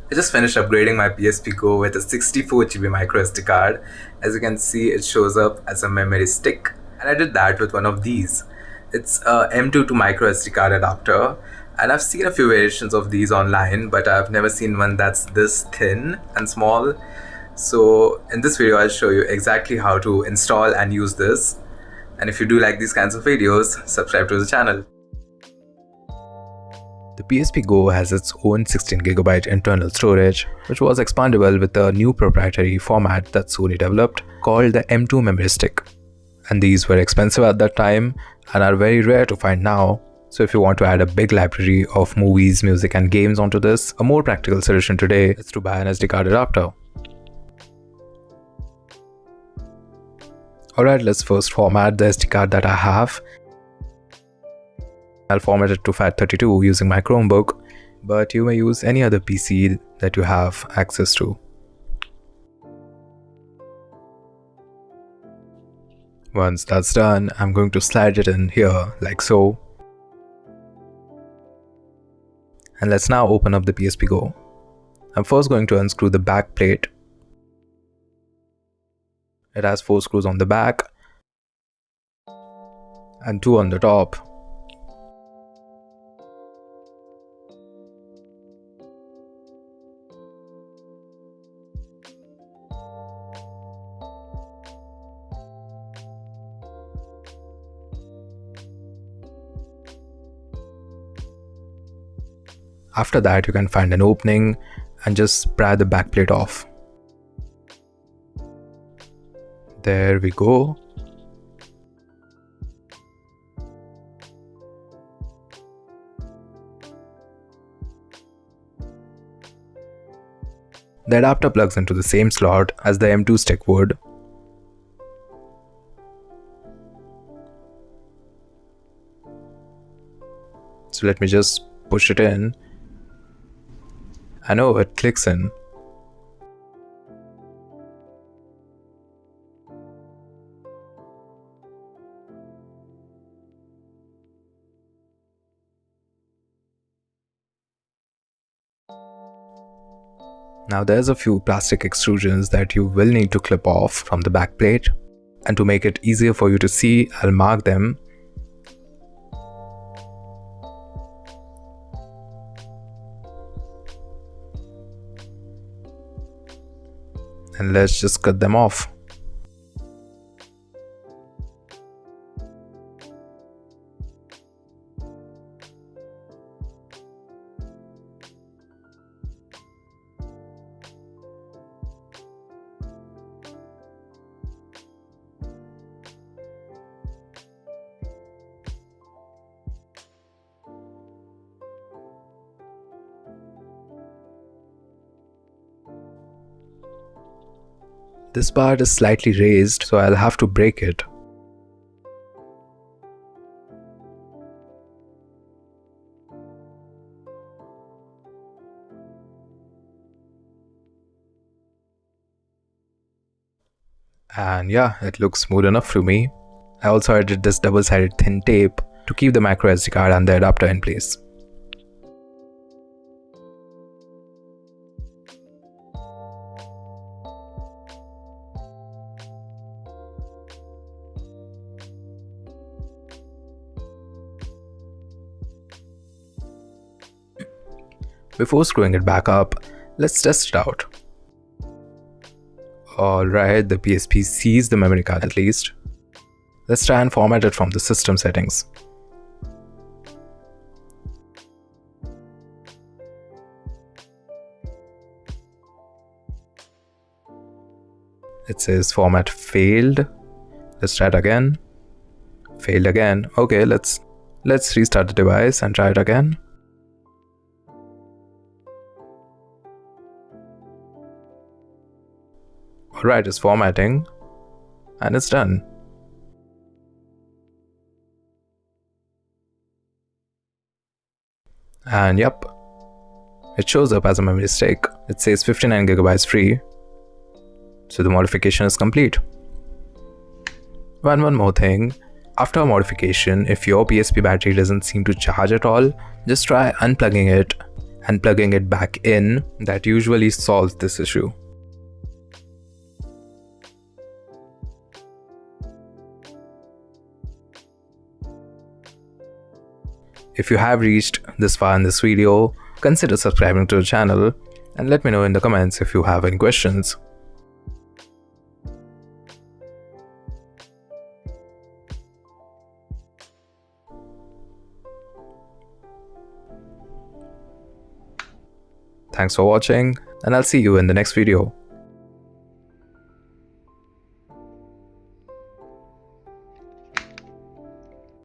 I just finished upgrading my PSP Go with a 64GB microSD card. As you can see, it shows up as a memory stick, and I did that with one of these. It's a M.2 to microSD card adapter, and I've seen a few variations of these online, but I've never seen one that's this thin and small. So in this video, I'll show you exactly how to install and use this. And if you do like these kinds of videos, subscribe to the channel. The PSP Go has its own 16GB internal storage, which was expandable with a new proprietary format that Sony developed called the M.2 memory stick. And these were expensive at that time and are very rare to find now. So if you want to add a big library of movies, music and games onto this, a more practical solution today is to buy an SD card adapter. Alright, let's first format the SD card that I have. I'll format it to FAT32 using my Chromebook, but you may use any other PC that you have access to. Once that's done, I'm going to slide it in here like so. And let's now open up the PSP Go. I'm first going to unscrew the back plate. It has 4 screws on the back and 2 on the top. After that, you can find an opening and just pry the back plate off. There we go. The adapter plugs into the same slot as the M.2 stick would. So let me just push it in. I know it clicks in. Now there's a few plastic extrusions that you will need to clip off from the back plate, and to make it easier for you to see, I'll mark them. And let's just cut them off. This part is slightly raised, so I'll have to break it. And yeah, it looks smooth enough to me. I also added this double-sided thin tape to keep the microSD card and the adapter in place. Before screwing it back up, let's test it out. Alright, the PSP sees the memory card at least. Let's try and format it from the system settings. It says format failed. Let's try it again. Failed again. Okay, let's restart the device and try it again. Alright, it's formatting and it's done. And yep, it shows up as a memory stick. It says 59GB free. So the modification is complete. One more thing. After a modification, if your PSP battery doesn't seem to charge at all, just try unplugging it and plugging it back in that usually solves this issue. If you have reached this far in this video, consider subscribing to the channel and let me know in the comments if you have any questions. Thanks for watching, and I'll see you in the next video.